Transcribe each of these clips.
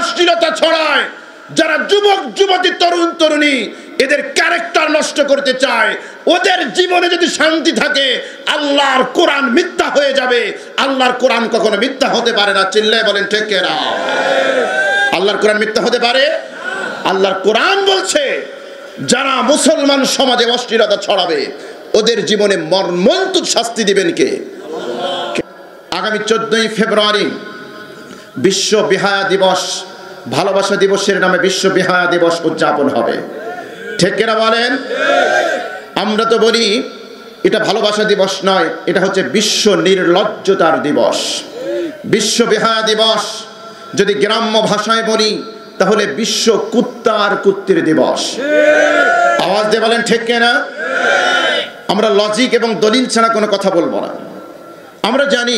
অশ্লীলতা ছড়ায়, যারা যুবক যুবতী তরুণ তরুণী এদের ক্যারেক্টার নষ্ট করতে চায়, ওদের জীবনে যদি শান্তি থাকে আল্লাহর কোরআন মিথ্যা হয়ে যাবে। আল্লাহর কোরআন কখনো মিথ্যা হতে পারে না। চিল্লায় বলেন ঠিক কিনা? আল্লাহর কোরআন মিথ্যা হতে পারে? আল্লাহর কোরআন বলছে যারা মুসলমান সমাজে অশ্লীলতা ছড়াবে ওদের জীবনে মর্মন্তুদ শাস্তি দিবেন কে? আগামী 14ই ফেব্রুয়ারি বিশ্ব বিহায়া দিবস, ভালোবাসা দিবসের নামে বিশ্ব বিহায়া দিবস উদযাপন হবে। ঠিক কিনা বলেন? আমরা তো বলি এটা ভালোবাসা দিবস নয়, এটা হচ্ছে বিশ্ব নির্লজ্জতার দিবস, বিশ্ব বিহায়া দিবস। যদি গ্রাম্য ভাষায় বলি তাহলে বিশ্ব কুত্তা আর কুত্তির দিবস। আওয়াজ দিয়ে বলেন ঠিক কিনা? আমরা লজিক এবং দলিল ছাড়া কোনো কথা বলবো না। আমরা জানি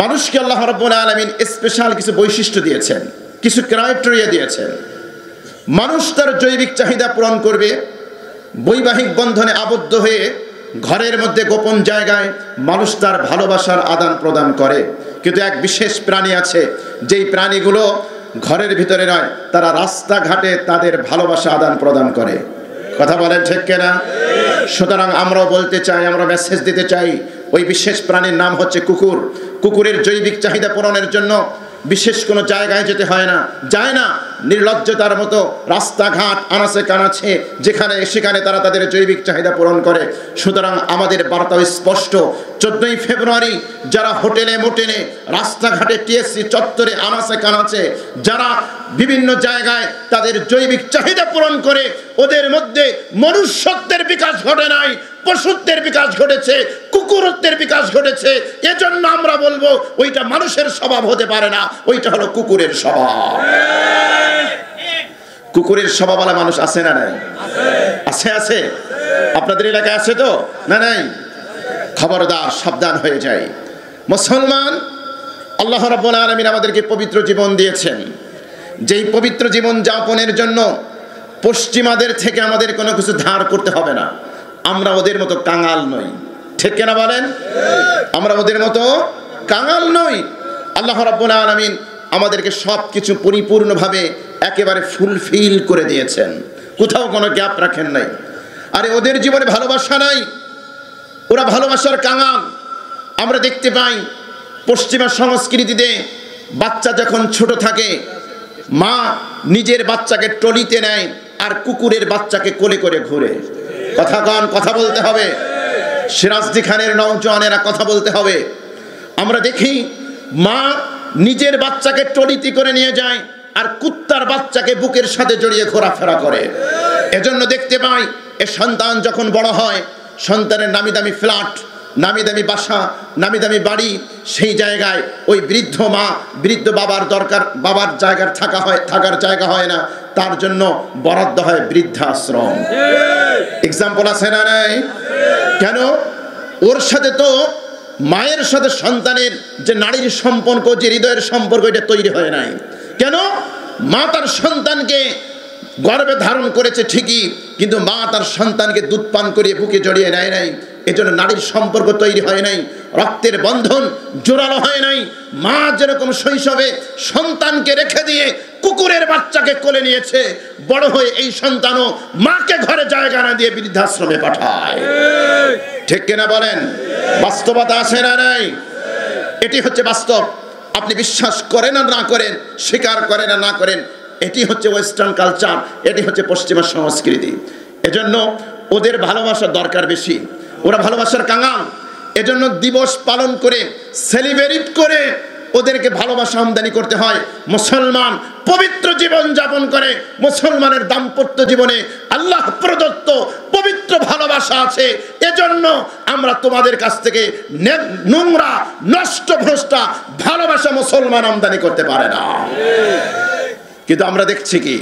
মানুষকে আল্লাহ রাব্বুল আলামিন স্পেশাল কিছু বৈশিষ্ট্য দিয়েছেন, কিছু ক্রাইটেরিয়া দিয়েছেন। মানুষ তার জৈবিক চাহিদা পূরণ করবে, বৈবাহিক বন্ধনে আবদ্ধ হয়ে ঘরের মধ্যে গোপন জায়গায় মানুষ তার ভালোবাসার আদান প্রদান করে। কিন্তু এক বিশেষ প্রাণী আছে, যেই প্রাণীগুলো ঘরের ভিতরে নয়, তারা রাস্তাঘাটে তাদের ভালোবাসা আদান প্রদান করে। কথা বলেন ঠিক কিনা? সুতরাং আমরাও বলতে চাই, আমরা মেসেজ দিতে চাই, ওই বিশেষ প্রাণীর নাম হচ্ছে কুকুর। কুকুরের জৈবিক চাহিদা পূরণের জন্য বিশেষ কোনো জায়গায় যেতে হয় না, যায় না। নির্লজ্জতার মতো রাস্তাঘাট আনাচে কানাচে যেখানে সেখানে তারা তাদের জৈবিক চাহিদা পূরণ করে। সুতরাং আমাদের বার্তা স্পষ্ট, 14ই ফেব্রুয়ারি যারা হোটেলে মোটেলে রাস্তাঘাটে টিএসসি চত্বরে আনাচে কানাচে যারা বিভিন্ন জায়গায় তাদের জৈবিক চাহিদা পূরণ করে, ওদের মধ্যে মনুষ্যত্বের বিকাশ ঘটে নাই, পশুত্বের বিকাশ ঘটেছে, কুকুরত্বের বিকাশ ঘটেছে। এজন্য আমরা বলবো ওইটা মানুষের স্বভাব হতে পারে না, ওইটা হলো কুকুরের স্বভাব। কুকুরের স্বভাবওয়ালা মানুষ আছে না নাই? আছে, আছে। আপনাদের এলাকায় আছে তো? না নাই? খবরদার, সাবধান হয়ে যায়। মুসলমান, আল্লাহ রাব্বুল আলামিন আমাদেরকে পবিত্র জীবন দিয়েছেন। যেই পবিত্র জীবন যাপনের জন্য পশ্চিমাদের থেকে আমাদের কোনো কিছু ধার করতে হবে না। আমরা ওদের মতো কাঙাল নই। ঠিক কিনা বলেন? আমরা ওদের মতো কাঙাল নই। আল্লাহ রাব্বুল আলামিন আমাদেরকে সব কিছু পরিপূর্ণভাবে একেবারে ফুলফিল করে দিয়েছেন, কোথাও কোনো গ্যাপ রাখেন নাই। আরে ওদের জীবনে ভালোবাসা নাই, ওরা ভালোবাসার কাঙাল। আমরা দেখতে পাই পশ্চিমা সংস্কৃতিতে বাচ্চা যখন ছোট থাকে মা নিজের বাচ্চাকে টলিতে নেয় আর কুকুরের বাচ্চাকে কোলে করে ঘুরে। কথা কন, কথা বলতে হবে। সিরাজদি খানের নওজওয়ানেরা কথা বলতে হবে। আমরা দেখি মা নিজের বাচ্চাকে টলিতে করে নিয়ে যায় আর কুত্তার বাচ্চাকে বুকের সাথে জড়িয়ে ঘোরাফেরা করে। এজন্য দেখতে পাই এ সন্তান যখন বড় হয়, সন্তানের নামি দামি ফ্ল্যাট, নামি দামি বাসা, নামি দামি বাড়ি, সেই জায়গায় ওই বৃদ্ধ মা বৃদ্ধ বাবার দরকার, বাবার জায়গার থাকার জায়গা হয় না, তার জন্য বরাদ্দ হয় বৃদ্ধাশ্রম। এক্সাম্পল আছে না নাই? কেন? ওর সাথে তো মায়ের সাথে সন্তানের যে নারীর সম্পর্ক, যে হৃদয়ের সম্পর্ক, এটা তৈরি হয় নাই। কেন? মা তার সন্তানকে গর্ভে ধারণ করেছে ঠিকই, কিন্তু মা তার সন্তানকে দুধ পান করিয়ে বুকে জড়িয়ে নেয় নাই। এজন্য নারীর সম্পর্ক তৈরি হয় নাই, রক্তের বন্ধন জোরালো হয় নাই। মা যেরকম শৈশবে সন্তানকে রেখে দিয়ে কুকুরের বাচ্চাকে কোলে নিয়েছে, বড় হয়ে এই সন্তানও মাকে ঘরে জায়গা না দিয়ে বৃদ্ধাশ্রমে পাঠায়। ঠিক কিনা বলেন? বাস্তবতা আছে না নাই? এটি হচ্ছে বাস্তব। আপনি বিশ্বাস করেন আর না করেন, স্বীকার করেন আর না করেন, এটি হচ্ছে ওয়েস্টার্ন কালচার, এটি হচ্ছে পশ্চিমা সংস্কৃতি। এজন্য ওদের ভালোবাসার দরকার বেশি, ওরা ভালোবাসার কাঙাল। এজন্য দিবস পালন করে, সেলিব্রেট করে ওদেরকে ভালোবাসা আমদানি করতে হয়। মুসলমান পবিত্র জীবন যাপন করে, মুসলমানের দাম্পত্য জীবনে আল্লাহ প্রদত্ত পবিত্র ভালোবাসা আছে। এজন্য আমরা তোমাদের কাছ থেকে নোংরা, নষ্ট, ভ্রষ্টা ভালোবাসা মুসলমান আমদানি করতে পারে না। কিন্তু আমরা দেখছি কি,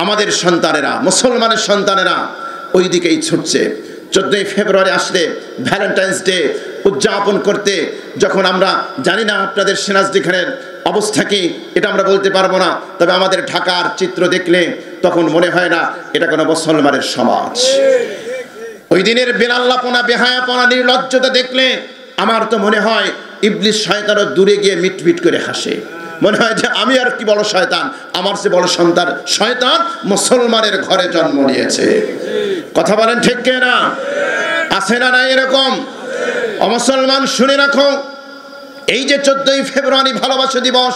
আমাদের সন্তানেরা, মুসলমানের সন্তানেরা ওই দিকেই ছুটছে। 14ই ফেব্রুয়ারি আসলে ভ্যালেন্টাইন্স ডে উদযাপন করতে, যখন আমরা জানি না আপনাদের সিরাজদি খানের অবস্থা কি, এটা আমরা বলতে পারবো না, তবে আমাদের ঢাকার চিত্র দেখলে তখন মনে হয় না এটা কোনো মুসলমানের সমাজ। ওই দিনের বেলাল্লাপনা, বেহায়াপনা, নির্লজ্জতা দেখলে আমার তো মনে হয় ইবলিস শয়তানও দূরে গিয়ে মিটমিট করে হাসে। মনে হয় যে আমি আর কি বড় শয়তান, আমার চেয়ে বড় সন্তান শয়তান মুসলমানের ঘরে জন্ম নিয়েছে। কথা বলেন ঠিক কিনা? আছে না নাই এরকম? মুসলমান শুনে রাখো, এই যে 14ই ফেব্রুয়ারি ভালোবাসা দিবস,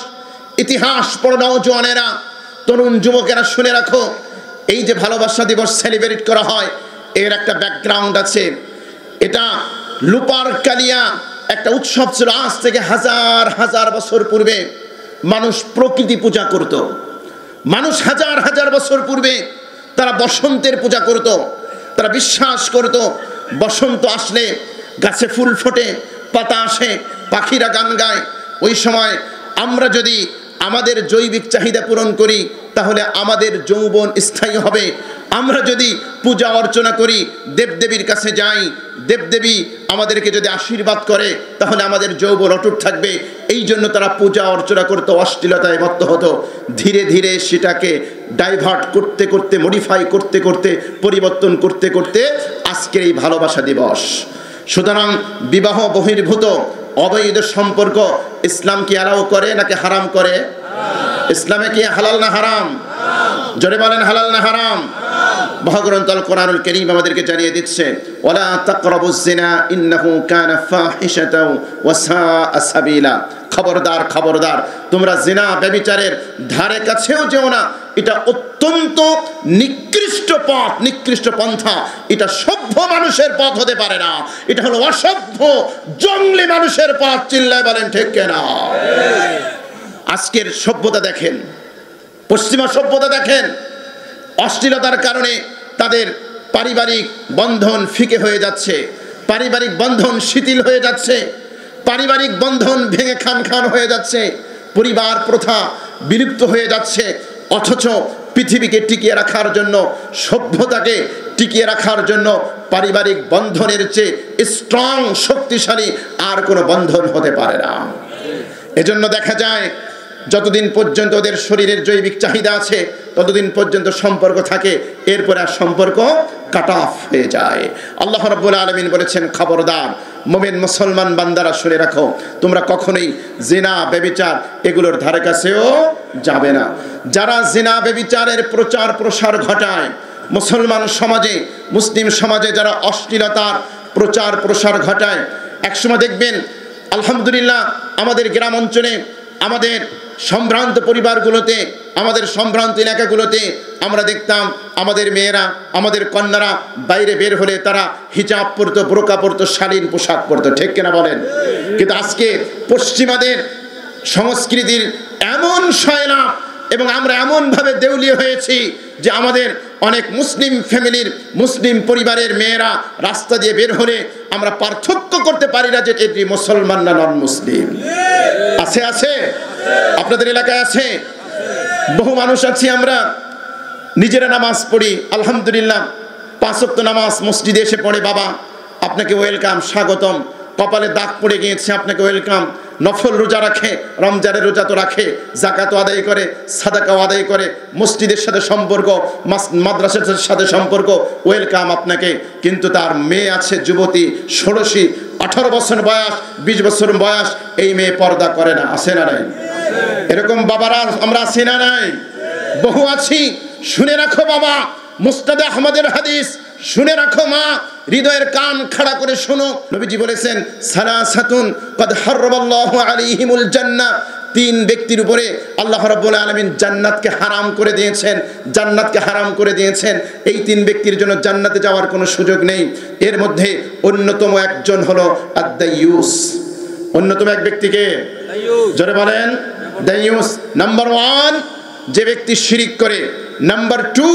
ইতিহাস পড়ো নওজোয়ানেরা, তরুণ যুবকেরা শুনে রাখো, এই যে ভালোবাসা দিবস সেলিব্রেট করা হয় এর একটা ব্যাকগ্রাউন্ড আছে। এটা লুপার কালিয়া একটা উৎসব ছিল। আজ থেকে হাজার হাজার বছর পূর্বে মানুষ প্রকৃতি পূজা করত। মানুষ হাজার হাজার বছর পূর্বে তারা বসন্তের পূজা করত। তারা বিশ্বাস করত বসন্ত আসলে গাছে ফুল ফোটে, পাতা আসে, পাখিরা গান গায়। ওই সময় আমরা যদি আমাদের জৈবিক চাহিদা পূরণ করি তাহলে আমাদের যৌবন স্থায়ী হবে। আমরা যদি পূজা অর্চনা করি, দেবদেবীর কাছে যাই, দেবদেবী আমাদেরকে যদি আশীর্বাদ করে তাহলে আমাদের যৌবন অটুট থাকবে। এই জন্য তারা পূজা অর্চনা করতে অশ্লীলতায় মত্ত হতো। ধীরে ধীরে সেটাকে ডাইভার্ট করতে করতে, মডিফাই করতে করতে, পরিবর্তন করতে করতে আজকের এই ভালোবাসা দিবস। সুতরাং বিবাহ বহির্ভূত অবৈধ সম্পর্ক ইসলাম কি অ্যালাউ করে নাকি হারাম করে? ইসলামে কি হালাল না হারাম? জোরে বলেন হালাল না হারাম? মহাগ্রন্থ আল কোরআনুল কারীম আমাদেরকে জানিয়ে দিচ্ছে, ওয়ালা তাকরাবুজ জিনা ইন্নাহু কানা ফাহিশাতাও ওয়া সাআ সাবিলা। খবরদার খবরদার, তোমরা জিনা ব্যভিচারের ধারে কাছেও যেও না। এটা অত্যন্ত নিকৃষ্ট পথ, নিকৃষ্ট পন্থা। এটা সভ্য মানুষের পথ হতে পারে না। এটা হলো অসভ্য জঙ্গলি মানুষের পথ। চিল্লায় বলেন ঠিক কিনা? আজকের সভ্যতা দেখেন, পশ্চিমা সভ্যতা দেখেন, অশ্লীলতার কারণে তাদের পারিবারিক বন্ধন ফিকে হয়ে যাচ্ছে, পারিবারিক বন্ধন শিথিল হয়ে যাচ্ছে, পারিবারিক বন্ধন ভেঙে খান খান হয়ে যাচ্ছে, পরিবার প্রথা বিলুপ্ত হয়ে যাচ্ছে। অথচ পৃথিবীকে টিকিয়ে রাখার জন্য, সভ্যতাকে টিকিয়ে রাখার জন্য পারিবারিক বন্ধনের চেয়ে স্ট্রং, শক্তিশালী আর কোনো বন্ধন হতে পারে না। এজন্য দেখা যায় যতদিন পর্যন্ত ওদের শরীরের জৈবিক চাহিদা আছে ততদিন পর্যন্ত সম্পর্ক থাকে, এরপরে আর সম্পর্ক কাট অফ হয়ে যায়। আল্লাহ রাব্বুল আলামিন বলেছেন, খবরদার মুমিন মুসলমান বান্দারা শুনে রাখো, তোমরা কখনোই জিনা ব্যভিচার এগুলোর ধারে কাছেও যাবে না। যারা জিনা ব্যভিচারের প্রচার প্রসার ঘটায় মুসলমান সমাজে, মুসলিম সমাজে যারা অশ্লীলতার প্রচার প্রসার ঘটায়, একসময় দেখবেন আলহামদুলিল্লাহ আমাদের গ্রাম অঞ্চলে, আমাদের সম্ভ্রান্ত পরিবারগুলোতে, আমাদের সম্ভ্রান্ত এলাকাগুলোতে আমরা দেখতাম আমাদের মেয়েরা, আমাদের কন্যারা বাইরে বের হলে তারা হিজাব পরতো, বোরকা পরতো, শালীন পোশাক পরতো। ঠিক কিনা বলেন? কিন্তু আজকে পশ্চিমাদের সংস্কৃতির এমন সয়লাভ এবং আমরা এমনভাবে দেউলিয়া হয়েছি যে আমাদের অনেক মুসলিম ফ্যামিলির, মুসলিম পরিবারের মেয়েরা রাস্তা দিয়ে বের হলে আমরা পার্থক্য করতে পারি না যে এটি মুসলমান না নন মুসলিম। আছে আছে আপনাদের এলাকায় আছে? বহু মানুষ আছি আমরা নিজেরা নামাজ পড়ি, আলহামদুলিল্লাহ 5 ওয়াক্ত নামাজ মসজিদে এসে পড়ে, বাবা আপনাকে ওয়েলকাম, স্বাগতম, কপালে দাগ পড়ে গিয়েছে আপনাকে ওয়েলকাম। নফল রোজা রাখে, রমজানের রোজা তো রাখে, জাকাতও আদায় করে, সাদাকাও আদায় করে, মসজিদের সাথে সম্পর্ক, মাদ্রাসার সাথে সম্পর্ক, ওয়েলকাম আপনাকে। কিন্তু তার মেয়ে আছে যুবতী, ষোড়শী, 18 বছর বয়স, 20 বছর বয়স, এই মেয়ে পর্দা করে না। আছে না নাই? এরকম বাবারা আমরা আছি না নাই? বহু আছি। শুনে রাখো বাবা, মুসনাদে আহমদের হাদিস, শুনে রাখো মা, হৃদয়ের কান খাড়া করে শোনো। নবীজি বলেছেন, সালাসাতুন কদ হারামাল্লাহু আলাইহিমুল জান্নাহ, 3 ব্যক্তির উপরে আল্লাহ রাব্বুল আলামিন জান্নাতকে হারাম করে দিয়েছেন, জান্নাতকে হারাম করে দিয়েছেন। এই 3 ব্যক্তির জন্য জান্নাতে যাওয়ার কোনো সুযোগ নেই। এর মধ্যে অন্যতম একজন হলো আদ-দাইয়ুস। অন্যতম এক ব্যক্তিকে জোরে বলেন, দাইয়ুস। নাম্বার 1 যে ব্যক্তি শিরিক করে, নাম্বার 2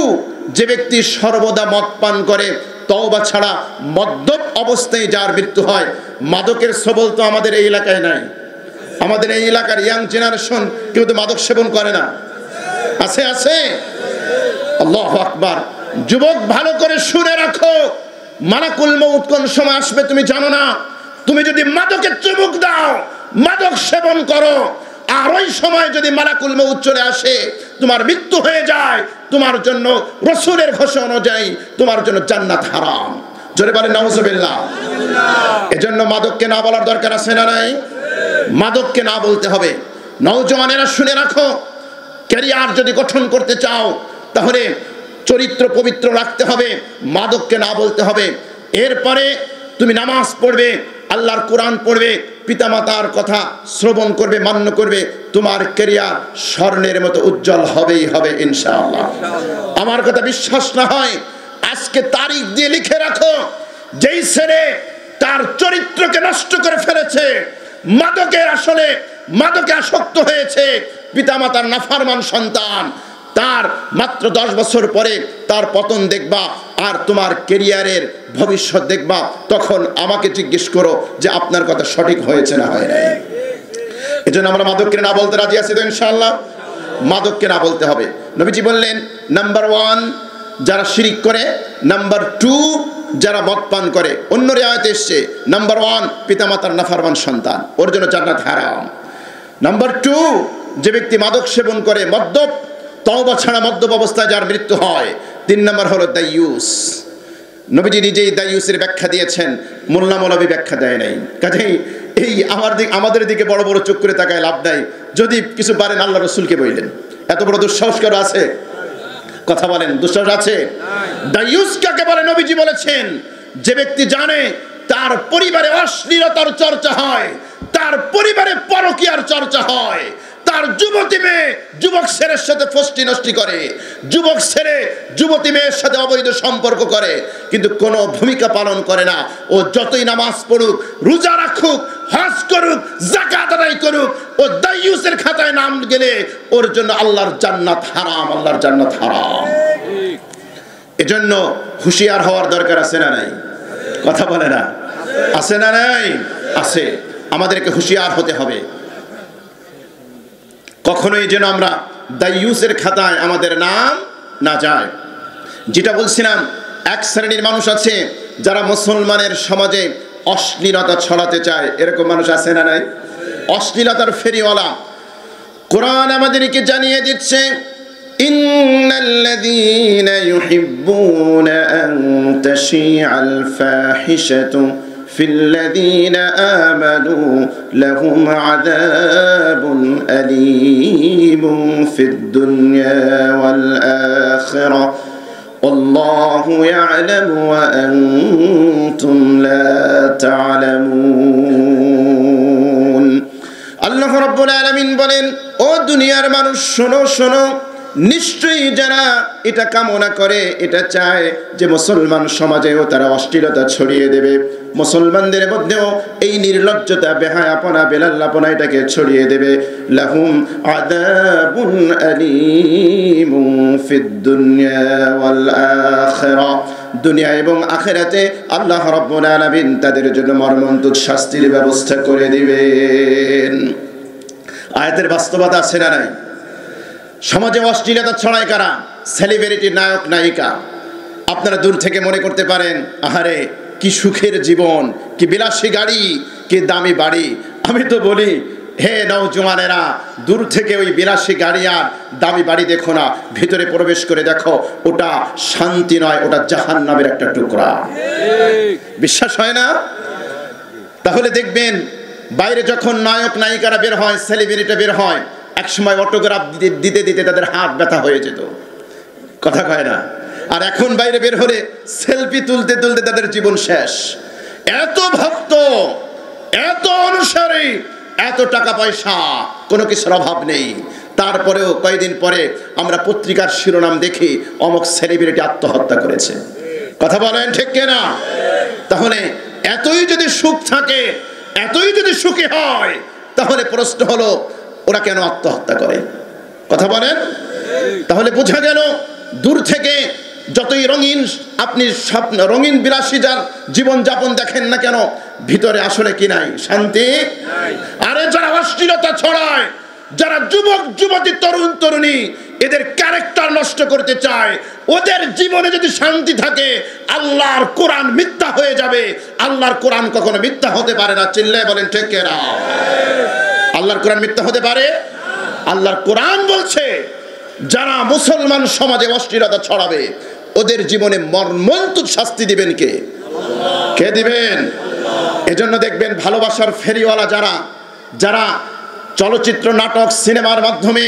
যে ব্যক্তি সর্বদা মদ পান করে, তওবা ছাড়া মদ্যপ অবস্থায় যার মৃত্যু হয়। মাদকের সবল তো আমাদের এই এলাকায় নাই। আমাদের এই এলাকার ইয়াং জেনারেশন কেউ তো মাদক সেবন করে না। আছে আছে? আল্লাহু আকবার। যুবক ভালো করে শুনে রাখো, মালাকুল মউত কোন সময় আসবে তুমি জানো না। তুমি যদি মাদকে চুমুক দাও, মাদক সেবন করো, আর ওই সময় যদি মালাকুল মউত চলে আসে, তোমার মৃত্যু হয়ে যায়, তোমার জন্য রাসূলের ঘোষণা অনুযায়ী তোমার জন্য জান্নাত হারাম। জোরে বলেন নাউজুবিল্লাহ। এজন্য মাদককে না বলার দরকার আছে না নাই? মাদককে না বলতে হবে। নওজওয়ানেরা শুনে রাখো, ক্যারিয়ার যদি গঠন করতে চাও তাহলে চরিত্র পবিত্র রাখতে হবে, মাদককে না বলতে হবে। এরপরে তুমি নামাজ পড়বে, আল্লাহর কোরআন পড়বে, পিতামাতার কথা শ্রবণ করবে, মান্য করবে, তোমার ক্যারিয়ার স্বর্ণের মতো উজ্জ্বল হবেই হবে ইনশাআল্লাহ। আমার কথা বিশ্বাস না হয় আজকে তারিখ দিয়ে লিখে রাখো, যেই ছেলে তার চরিত্রকে নষ্ট করে ফেলেছে, মাদকে আসক্ত হয়েছে, পিতামাতার নাফরমান সন্তান, তার মাত্র 10 বছর পরে তার পতন দেখবা, আর তোমার ক্যারিয়ারের ভবিষ্যৎ দেখবা। তখন আমাকে জিজ্ঞেস করো যে আপনার কথা সঠিক হয়েছে না হয় নাই। এজন্য আমরা মাদককে না বলতে রাজি আছি তো ইনশাআল্লাহ? মাদককে না বলতে হবে। নবীজি বললেন, নাম্বার 1 যারা শিরিক করে, নাম্বার 2 যারা মদ পান করে। অন্য রিওয়ায়াতে এসেছে নাম্বার 1 পিতামাতার নাফরমান সন্তান, ওর জন্য জান্নাত হারাম। নাম্বার 2 যে ব্যক্তি মাদক সেবন করে, মদ্যপ, তওবা ছাড়া মদ্যপ অবস্থায় যার মৃত্যু হয়। 3 নাম্বার হলো দাইয়ুস। নবীজি নিজেই দাইয়ুসের ব্যাখ্যা দিয়েছেন, মোল্লা মৌলবী ব্যাখ্যা দেয় নাই। কাজেই এই আমাদের দিকে বড় বড় চোখ করে তাকায় লাভ নাই। যদি কিছু পারেন আল্লাহ রসুলকে বললেন। এত বড় দুঃসাহস কারো আছে? কথা বলেন, দুঃসাহস আছে? দাইয়ুস কাকে বলে? নবীজি বলেছেন, যে ব্যক্তি জানে তার পরিবারে অশ্লীলতার চর্চা হয়, তার পরিবারে পরকীয়ার চর্চা হয়, তার যুবতী মেয়ে যুবক ছেলের সাথে ফষ্টি নষ্টি করে, যুবক ছেলে যুবতী মেয়ের সাথে অবৈধ সম্পর্ক করে, কিন্তু কোনো ভূমিকা পালন করে না। ও যতই নামাজ পড়ুক, রোজা রাখুক, হজ করুক, যাকাত আদায় করুক, ও দাইয়ুসের খাতায় নাম গেলে ওর জন্য আল্লাহর জান্নাত হারাম, আল্লাহর জান্নাত হারাম। এজন্য হুঁশিয়ার হওয়ার দরকার আছে না নাই? কথা বলে না? আছে না নাই? আছে। আমাদেরকে হুঁশিয়ার হতে হবে। কখনোই যেন আমরা দাইয়ুসের খাতায় আমাদের নাম না যায়। যেটা বলছিলাম, এক শ্রেণীর মানুষ আছে যারা মুসলমানের সমাজে অশ্লীলতা ছড়াতে চায়। এরকম মানুষ আছে না নাই? অশ্লীলতার ফেরিওয়ালা। কোরআন আমাদেরকে জানিয়ে দিচ্ছে, ইন্নাল্লাযীনা ইউহিব্বুনা আন তাশিআল ফাহিশাতু ফিল্লাযীনা আমানু লাহুম আযাবুন আলীমুন ফিদ দুনিয়া ওয়াল আখিরাহ والله يعلم وأنتم لا تعلمون। আল্লাহ রাব্বুল আলামিন বলেন, ও দুনিয়ার মানুষ শোনো শোনো, নিশ্চয়ই যারা এটা কামনা করে, এটা চায় যে মুসলমান সমাজেও তারা অশ্লীলতা ছড়িয়ে দেবে, মুসলমানদের মধ্যেও এই নির্লজ্জতা, বেহায়াপনা, বেলাল্লাপনা এটাকে ছড়িয়ে দেবে, লাহুম আযাবুন আলীমুন ফিদ দুনিয়া ওয়াল আখিরাহ, দুনিয়া এবং আখিরাতে আল্লাহ রাব্বুল আলামিন তাদের জন্য মর্মন্তুদ শাস্তির ব্যবস্থা করে দিবেন। আয়াতের বাস্তবতা আছে না নাই? সমাজে অশ্লীলতা ছড়ায় কারা? সেলিব্রিটি, নায়ক নায়িকা। আপনারা দূর থেকে মনে করতে পারেন, আহারে কি সুখের জীবন, কি বিলাসী গাড়ি, কি দামি বাড়ি। আমি তো বলি, হে নওজওয়ানেরা, দূর থেকে ওই বিলাসী গাড়ি আর দামি বাড়ি দেখো না, ভিতরে প্রবেশ করে দেখো, ওটা শান্তি নয়, ওটা জাহান্নামের একটা টুকরা। বিশ্বাস হয় না? তাহলে দেখবেন বাইরে যখন নায়ক নায়িকারা বের হয়, সেলিব্রিটি বের হয়, একসময় অটোগ্রাফ দিতে দিতে তাদের হাত ব্যথা হয়ে যেত। কথা কয় না? আর এখন বাইরে বের হলে সেলফি তুলতে তুলতে তাদের জীবন শেষ। এত ভক্ত, এত অনুসারী, এত টাকা পয়সা, কোনো কিছুর অভাব নেই। তারপরেও কয়েকদিন পরে আমরা পত্রিকার শিরোনাম দেখি, অমুক সেলিব্রিটি আত্মহত্যা করেছে। কথা বলেন ঠিক কিনা? তাহলে এতই যদি সুখ থাকে, এতই যদি সুখী হয়, তাহলে প্রশ্ন হলো ওরা কেন আত্মহত্যা করে? কথা বলেন। তাহলে বোঝা গেল, দূর থেকে যতই রঙিন আপনি স্বপ্ন, রঙিন বিলাসী যার জীবন যাপন দেখেন না কেন, ভিতরে আসলে কি নাই? শান্তি। আরে যারা অশ্লীলতা ছড়ায়, যারা যুবক যুবতী, তরুণ তরুণী, এদের ক্যারেক্টার নষ্ট করতে চায়, ওদের জীবনে যদি শান্তি থাকে, আল্লাহর কোরআন মিথ্যা হয়ে যাবে। আল্লাহর কোরআন কখনো মিথ্যা হতে পারে না। চিল্লায় বলেন ঠিক কিনা? আল্লাহর কোরআন মিথ্যা হতে পারে? আল্লাহর কোরআন বলছে, যারা মুসলমান সমাজে অশ্লীলতা ছড়াবে, ওদের জীবনে মর্মন্তুদ শাস্তি দিবেন কে? কে দিবেন? এজন্য দেখবেন ভালোবাসার ফেরিওয়ালা যারা চলচ্চিত্র, নাটক, সিনেমার মাধ্যমে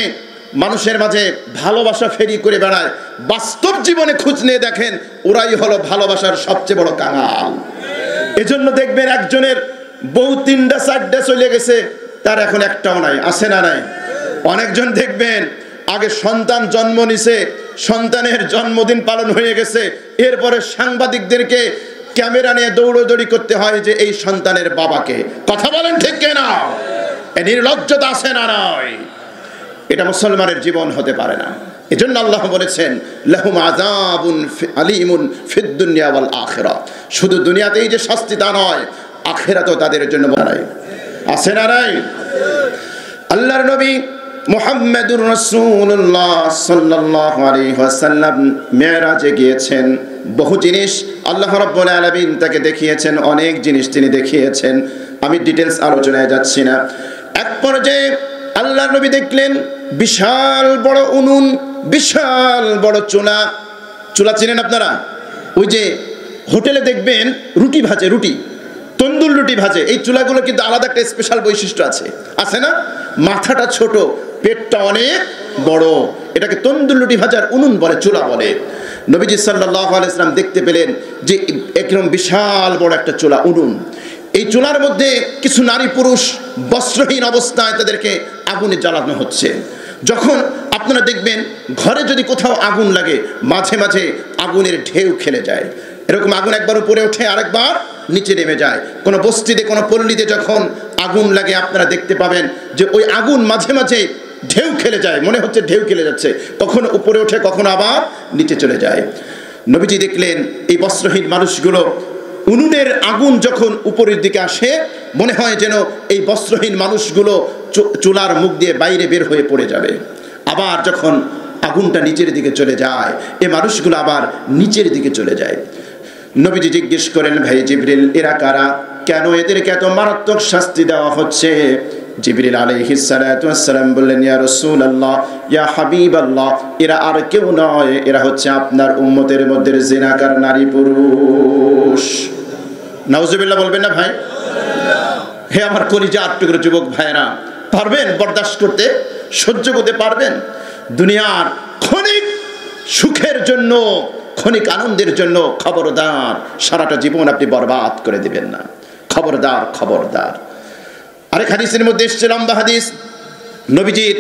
মানুষের মাঝে ভালোবাসা ফেরি করে বেড়ায়। বাস্তব জীবনে খোঁজ নিয়ে দেখেন ওরাই হলো ভালোবাসার সবচেয়ে বড় কাঙাল। এজন্য দেখবেন একজনের বউ 3টা 4টা চলে গেছে, তার এখন একটাও নাই, আছে না নাই? অনেকজন দেখবেন আগে সন্তান জন্ম নিছে, সন্তানের জন্মদিন পালন হয়ে গেছে, এরপরে সাংবাদিকদেরকে ক্যামেরা নিয়ে দৌড়দৌড়ি করতে হয় যে এই সন্তানের বাবাকে। কথা বলেন ঠিক কিনা? এই নির্লজ্জতা আছে না নাই? এটা মুসলমানের জীবন হতে পারে না। এজন্য আল্লাহ বলেছেন লাহুম আযাবুন আলীমুন ফিদ দুনিয়া ওয়াল আখিরাহ। শুধু দুনিয়াতেই যে শাস্তি তা নয়, আখিরাতেও তাদের জন্য বাড়াই আছে না নাই? আল্লাহর নবী মুহাম্মদুর রাসূলুল্লাহ সাল্লাল্লাহু আলাইহি ওয়াসাল্লাম মেরাজে গিয়েছেন। বহু জিনিস আল্লাহ রাব্বুল আলামিন তাকে দেখিয়েছেন, অনেক জিনিস তিনি দেখিয়েছেন। আমি ডিটেইলস আলোচনায় যাচ্ছি না। এক পর্যায়ে আল্লাহর নবী দেখলেন বিশাল বড় উনুন, বিশাল বড় চুলা। চুলা চিনেন আপনারা? ওই যে হোটেলে দেখবেন রুটি ভাজে, রুটি তন্দুর রুটি ভাজে, এই চুলাগুলো কিন্তু আলাদা একটা স্পেশাল বৈশিষ্ট্য আছে, আছে না? মাথাটা ছোট, পেটটা অনেক বড়, এটাকে তন্দুর রুটি ভাজার উনুন বলে, চুলা বলে। নবীজি সাল্লাল্লাহু আলাইহি ওয়াসাল্লাম দেখতে পেলেন যে একদম বিশাল বড় একটা চুলা, উনুন। এই চুলার মধ্যে কিছু নারী পুরুষ বস্ত্রহীন অবস্থায় তাদেরকে আগুনে জ্বালানো হচ্ছে। যখন আপনারা দেখবেন ঘরে যদি কোথাও আগুন লাগে, মাঝে মাঝে আগুনের ঢেউ খেলে যায়। এরকম আগুন একবার উপরে ওঠে, আরেকবার নিচে নেমে যায়। কোনো বস্তিতে, কোনো পল্লীতে যখন আগুন লাগে আপনারা দেখতে পাবেন যে ওই আগুন মাঝে মাঝে ঢেউ খেলে যায়, মনে হচ্ছে ঢেউ খেলে যাচ্ছে, কখনো উপরে ওঠে, কখনো আবার নিচে চলে যায়। নবীজি দেখলেন এই বস্ত্রহীন মানুষগুলো, উনুনের আগুন যখন উপরের দিকে আসে মনে হয় যেন এই বস্ত্রহীন মানুষগুলো চুলার মুখ দিয়ে বাইরে বের হয়ে পড়ে যাবে। আবার যখন আগুনটা নিচের দিকে চলে যায়, এই মানুষগুলো আবার নিচের দিকে চলে যায়। নবীজি জিজ্ঞেস করেন, ভাই জিবরিল, এরা কারা? কেন এদেরকে এত মারাত্মক শাস্তি দেওয়া হচ্ছে? জিবরিল আলাইহিস সালাতু ওয়াস সালাম বললেন, ইয়া রাসূলুল্লাহ, ইয়া হাবিবাল্লাহ, এরা আর কেউ নয়, এরা হচ্ছে আপনার উম্মতের মধ্যে জিনাকার নারী পুরুষ। নাউজুবিল্লাহ বলবেন না ভাই? হে আমার কলিজার টুকরো যুবক ভাইরা, পারবেন বরদাস্ত করতে, সহ্য করতে পারবেন? দুনিয়ার ক্ষণিক সুখের জন্য, ক্ষণিক আনন্দের জন্য খবরদার সারাটা জীবন আপনি বরবাদ করে দিবেন না। খবরদার, খবরদার। আরেক হাদিসের মধ্যে এসেছে, লম্বা হাদিস, নবীজির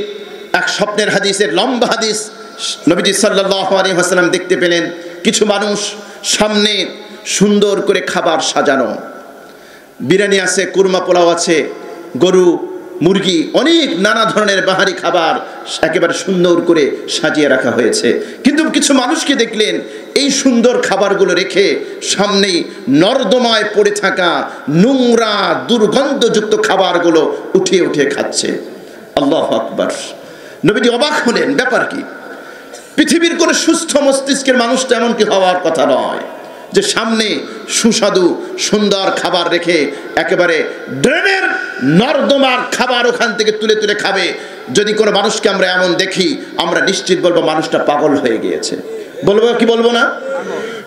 এক স্বপ্নের হাদিসের লম্বা হাদিস। নবীজি সাল্লাল্লাহু আলাইহি ওয়াসাল্লাম দেখতে পেলেন কিছু মানুষ সামনে সুন্দর করে খাবার সাজানো, বিরিয়ানি আছে, কুরমা পোলাও আছে, গরু, মুরগি, অনেক নানা ধরনের বাহারি খাবার একেবারে সুন্দর করে সাজিয়ে রাখা হয়েছে। কিন্তু কিছু মানুষকে দেখলেন এই সুন্দর খাবারগুলো রেখে সামনেই নর্দমায় পড়ে থাকা নোংরা দুর্গন্ধযুক্ত খাবারগুলো উঠিয়ে উঠিয়ে খাচ্ছে। আল্লাহু আকবার। নবীজি অবাক হলেন, ব্যাপার কি? পৃথিবীর কোনো সুস্থ মস্তিষ্কের মানুষ তেমন কি হওয়ার কথা নয় যে সামনে সুস্বাদু সুন্দর খাবার রেখে একেবারে ড্রেনের নর্দমার খাবার ওখান থেকে তুলে তুলে খাবে। যদি কোনো মানুষকে আমরা এমন দেখি, আমরা নিশ্চিত বলবো মানুষটা পাগল হয়ে গিয়েছে। বলবো কি বলবো না?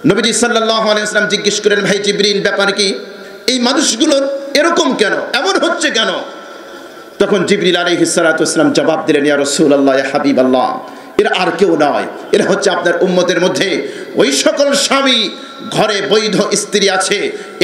নবীজি সাল্লাল্লাহু আলাইহি ওয়াসাল্লাম জিজ্ঞেস করেন, ভাই জিবরিল, ব্যাপার কি? এই মানুষগুলো এরকম কেন, এমন হচ্ছে কেন? তখন জিবরিল আলাইহিস সালাতু ওয়াস সালাম জবাব দিলেন, ইয়া রাসূলুল্লাহ, ইয়া হাবিবাল্লাহ, এরা আর কেউ নয়, এরা হচ্ছে আপনার উম্মতের মধ্যে ওই সকল স্বামী, ঘরে বৈধ স্ত্রী আছে,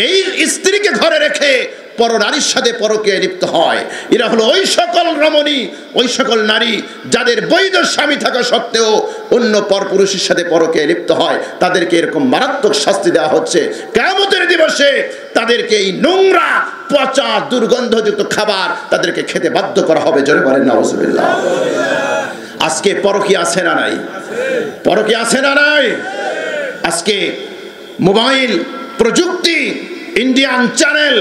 এই স্ত্রীকে ঘরে রেখে পর নারীর সাথে পরকীয়ায় লিপ্ত হয়। এরা হলো ওই সকল রমণী, ওই সকল নারী যাদের বৈধ স্বামী থাকা সত্ত্বেও অন্য পরপুরুষের সাথে পরকীয়ায় লিপ্ত হয়। তাদেরকে এরকম মারাত্মক শাস্তি দেওয়া হচ্ছে। কিয়ামতের দিবসে তাদেরকে এই নোংরা, পচা, দুর্গন্ধযুক্ত খাবার তাদেরকে খেতে বাধ্য করা হবে। জোরে বলেন নাউজুবিল্লাহ। আজকে পরকীয়া আছে না নাই? পরকীয়া আছে না নাই? আজকে মোবাইল, প্রযুক্তি, ইন্ডিয়ান চ্যানেল,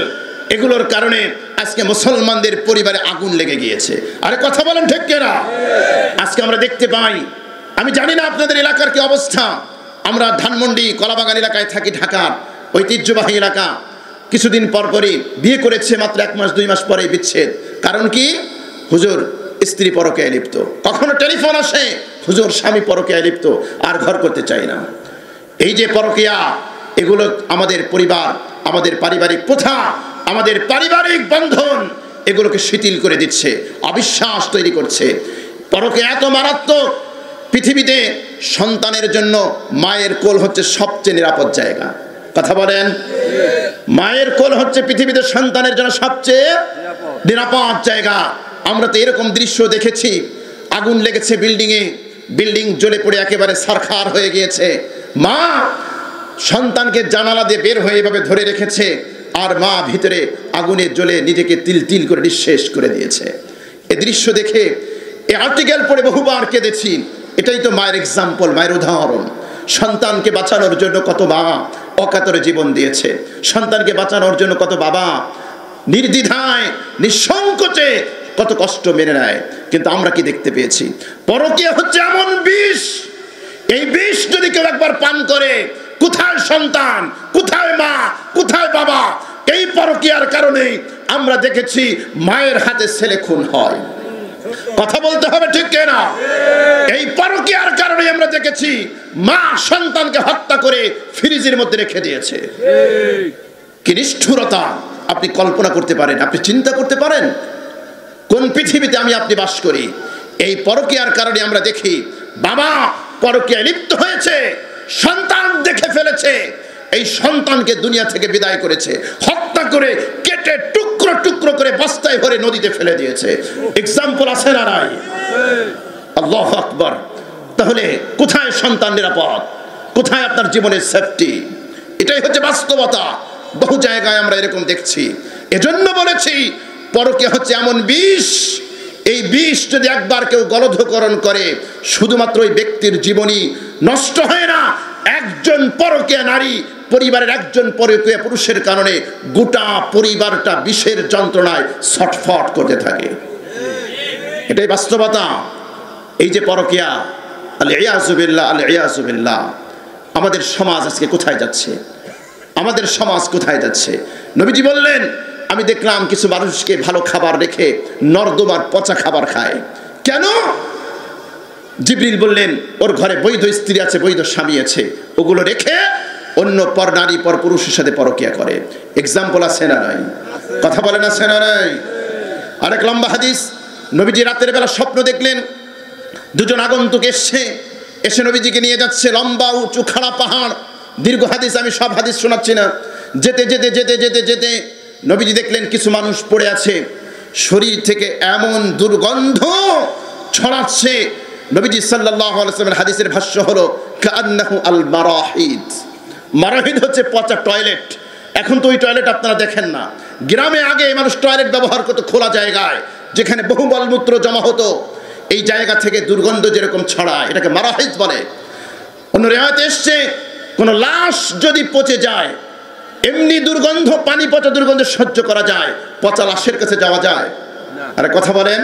এগুলোর কারণে আজকে মুসলমানদের পরিবারে আগুন লেগে গিয়েছে। আরে কথা বলেন ঠিক কিনা? আজকে আমরা দেখতে পাই, আমি জানি না আপনাদের এলাকার কি অবস্থা, আমরা ধানমন্ডি কলাবাগান এলাকায় থাকি, ঢাকার ঐতিহ্যবাহী এলাকা। কিছুদিন পরপরই বিয়ে করেছে, মাত্র 1 মাস 2 মাস পরেই বিচ্ছেদ। কারণ কি? হুজুর স্ত্রী পরকীয়ায় লিপ্ত। কখনো টেলিফোন আসে, হুজুর স্বামী পরকীয়ায় লিপ্ত, আর ঘর করতে চাই না। এই যে পরকীয়া, এগুলো আমাদের পরিবার, আমাদের পারিবারিক প্রথা, আমাদের পারিবারিক বন্ধন, এগুলোকে শিথিল করে দিচ্ছে, অবিশ্বাস তৈরি করছে। পরকীয়া এত মারাত্মক, পৃথিবীতে সন্তানের জন্য মায়ের কোল হচ্ছে সবচেয়ে নিরাপদ জায়গা। কথা বলেন, মায়ের কোল হচ্ছে পৃথিবীতে সন্তানের জন্য সবচেয়ে নিরাপদ জায়গা। আমরা তো এরকম দৃশ্য দেখেছি, আগুন লেগেছে বিল্ডিংয়ে, বিল্ডিং জ্বলে পড়ে একেবারে ছারখার হয়ে গিয়েছে, মা সন্তানকে জানালা দিয়ে বের হয়ে এভাবে ধরে রেখেছে, আর মা ভিতরে আগুনে জ্বলে নিজেকে তিল তিল করে নিঃশেষ করে দিয়েছে। এই দৃশ্য দেখে এই আর্টিকেল পড়ে বহুবার কেঁদেছি। এটাই তো মায়ের এক্সাম্পল, মায়ের উদাহরণ। সন্তানকে বাঁচানোর জন্য কত মা অকাতরে জীবন দিয়েছে, সন্তানকে বাঁচানোর জন্য কত বাবা নির্দ্বিধায় নিঃসংকোচে কত কষ্ট মেনে নেয়। কিন্তু আমরা কি দেখতে পেয়েছি? পরকীয়া হচ্ছে এমন বিষ, এই বিষ যদি কেউ একবার পান করে, কোথায় সন্তান, কোথায় মা, কোথায় বাবা? এই পরকীয়ার কারণেই আমরা দেখেছি মায়ের হাতে ছেলে খুন হয়। কথা বলতে হবে, ঠিক কিনা? এই পরকীয়ার কারণে আমরা দেখেছি মা সন্তানকে হত্যা করে ফ্রিজের মধ্যে রেখে দিয়েছে। কি নিষ্ঠুরতা! আপনি কল্পনা করতে পারেন, আপনি চিন্তা করতে পারেন কোন পৃথিবীতে আমি আপনি বাস করি? এই পরকীয়ার কারণে আমরা দেখি বাবা পরকীয়ায় লিপ্ত হয়েছে, সন্তান দেখে ফেলেছে, এই সন্তানকে দুনিয়া থেকে বিদায় করেছে, হত্যা করে কেটে টুকরো টুকরো করে বস্তায় ভরে নদীতে ফেলে দিয়েছে। এক্সাম্পল আছে না নাই? আল্লাহু আকবার। তাহলে কোথায় সন্তান নিরাপদ, কোথায় আপনার জীবনের সেফটি? এটাই হচ্ছে বাস্তবতা। বহু জায়গায় আমরা এরকম দেখছি। এজন্য বলেছি পরকীয়া হচ্ছে এমন বিষ, এই বিষ যদি একবার কেউ গলধকরণ করে, শুধুমাত্র ওই ব্যক্তির জীবনই নষ্ট হয় না, একজন পরকীয়া নারী, পরিবারের একজন পরকীয়া পুরুষের কারণে গোটা পরিবারটা বিষের যন্ত্রণায় ছটফট করতে থাকে। এটাই বাস্তবতা। এই যে পরকীয়া, আল-ইয়াযু বিল্লাহ, আল-ইয়াযু বিল্লাহ। আমাদের সমাজ আজকে কোথায় যাচ্ছে? আমাদের সমাজ কোথায় যাচ্ছে? নবীজি বললেন, আমি দেখলাম কিছু মানুষকে ভালো খাবার রেখে নর্দমার পচা খাবার খায়। কেন? জিবরিল বললেন ওর ঘরে বৈধ স্ত্রী আছে, বৈধ স্বামী আছে, ওগুলো রেখে অন্য পর নারী পর পুরুষের সাথে পরকীয়া করে। এক্সাম্পল আছে না নাই? কথা বলেন, আছে না নাই? আরেক লম্বা হাদিস, নবীজি রাতের বেলা স্বপ্ন দেখলেন দুজন আগন্তুক এসে নবীজিকে নিয়ে যাচ্ছে। লম্বা উঁচু খাড়া পাহাড়, দীর্ঘ হাদিস, আমি সব হাদিস শোনাচ্ছি না। যেতে যেতে যেতে যেতে যেতে নবীজি দেখলেন কিছু মানুষ পড়ে আছে, শরীর থেকে এমন দুর্গন্ধ ছড়াচ্ছে। নবীজি সাল্লাল্লাহু আলাইহি ওয়াসাল্লামের হাদিসের ভাষ্য হলো কান্নাহু আল মারাহিদ। মারাহিদ হচ্ছে পচা টয়লেট। এখন তো ওই টয়লেট আপনারা দেখেন না। গ্রামে আগে মানুষ টয়লেট ব্যবহার করতো খোলা জায়গায়, যেখানে বহু মলমূত্র জমা হতো। এই জায়গা থেকে দুর্গন্ধ যেরকম ছড়ায়, এটাকে মারাহিদ বলে। অন্য রিওয়ায়াতে এসছে কোন লাশ যদি পচে যায়, এমনি দুর্গন্ধ, পানি পচা দুর্গন্ধ সহ্য করা যায়, পচা লাশের কাছে যাওয়া যায়? আরে কথা বলেন,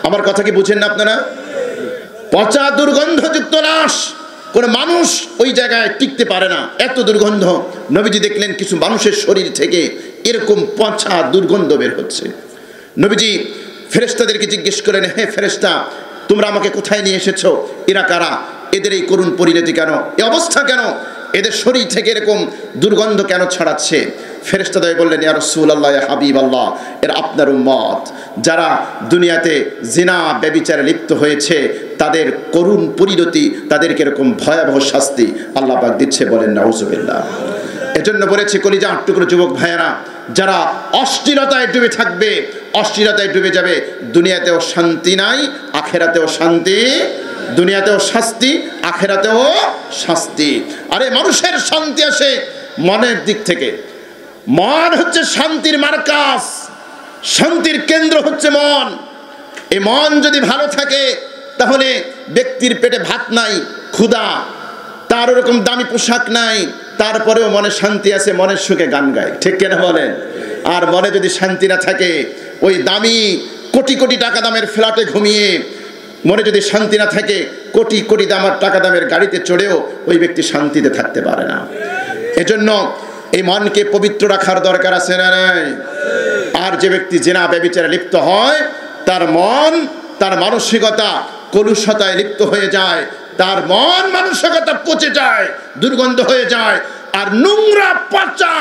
আমার কথা কি বুঝেন না আপনারা? পচা দুর্গন্ধযুক্ত লাশ, কোন মানুষ ওই জায়গায় টিকতে পারে না, এত দুর্গন্ধ। নবীজি দেখলেন কিছু মানুষের শরীর থেকে এরকম পচা দুর্গন্ধ বের হচ্ছে। নবীজি ফেরেশতাদেরকে জিজ্ঞেস করেন, হে ফেরেশতা, তোমরা আমাকে কোথায় নিয়ে এসেছো? এরা কারা? এদের এই করুণ পরিণতি কেন? এই অবস্থা কেন? এদের শরীর থেকে এরকম দুর্গন্ধ কেন ছড়াচ্ছে? ফেরেশতাদ্বয় বললেন, ইয়া রাসূলুল্লাহ, ইয়া হাবিবাল্লাহ, এর আপনার উম্মত, যারা দুনিয়াতে জিনা ব্যভিচারে লিপ্ত হয়েছে, তাদের করুণ পরিণতি, তাদেরকে এরকম ভয়াবহ শাস্তি আল্লাহ পাক দিচ্ছে। বলেন নাউজুবিল্লাহ। এজন্য বলেছি কলিজা টুকরো যুবক ভাইয়েরা, যারা অশ্লীলতায় ডুবে থাকবে, অশ্লীলতায় ডুবে যাবে, দুনিয়াতেও শান্তি নাই, আখেরাতেও শান্তি, দুনিয়াতেও শাস্তি, আখেরাতেও শাস্তি। আরে মানুষের শান্তি আসে মনের দিক থেকে। মন হচ্ছে শান্তির মার্কাজ, শান্তির কেন্দ্র হচ্ছে মন। এই মন যদি ভালো থাকে, তাহলে ব্যক্তির পেটে ভাত নাই, ক্ষুধা, তার ওরকম দামি পোশাক নাই, তারপরেও মনে শান্তি আছে, মনের সুখে গান গায়। ঠিক কেনা বলেন? আর মনে যদি শান্তি না থাকে, ওই দামি কোটি কোটি টাকা দামের ফ্ল্যাটে ঘুমিয়ে, মনে যদি শান্তি না থাকে, কোটি কোটি টাকা দামের গাড়িতে চড়েও ওই ব্যক্তি শান্তিতে থাকতে পারে না। এজন্য এই মনকে পবিত্র রাখার দরকার আছে না নাই? আর যে ব্যক্তি জিনা ব্যভিচারে লিপ্ত হয়, তার মন, তার মানসিকতা কলুষতায় লিপ্ত হয়ে যায়, তার মন মানসিকতা পচে যায়, দুর্গন্ধ হয়ে যায়, আর নোংরা পচা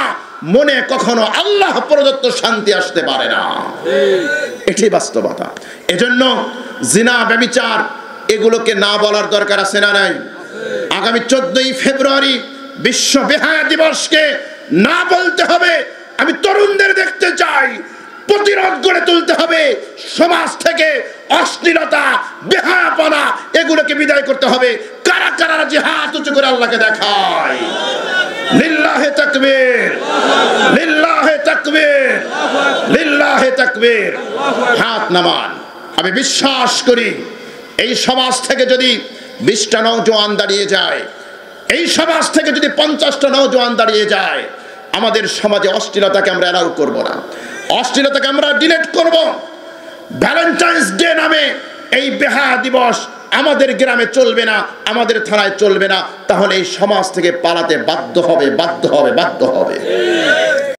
মনে কখনো আল্লাহ প্রদত্ত শান্তি আসতে পারে না। এটাই বাস্তবতা। এজন্য জিনা, ব্যভিচার এগুলোকে না বলার দরকার আছে না নাই? আগামী 14ই ফেব্রুয়ারি বিশ্ব বেহায়া দিবসকে না বলতে হবে। আমি তরুণদের দেখতে চাই, প্রতিরোধ গড়ে তুলতে হবে। সমাজ থেকে অশ্লীলতা, বেহায়াপনা এগুলোকে বিদায় করতে হবে। কারা কারা যে হাত উঁচু করে আল্লাহকে দেখায়? লিল্লাহে তাকবীর, লিল্লাহে তাকবীর, লিল্লাহে তাকবীর। হাত নামান। আমি বিশ্বাস করি এই সমাজ থেকে যদি 20টা নওজোয়ান দাঁড়িয়ে যায়, এই সমাজ থেকে যদি 50টা নওজোয়ান দাঁড়িয়ে যায়, আমাদের সমাজে অশ্লীলতাকে আমরা অ্যালাউ করব না, অশ্লীলতাকে আমরা ডিলিট করব। ভ্যালেন্টাইন্স ডে নামে এই বেহায়া দিবস আমাদের গ্রামে চলবে না, আমাদের থানায় চলবে না। তাহলে এই সমাজ থেকে পালাতে বাধ্য হবে, বাধ্য হবে, বাধ্য হবে।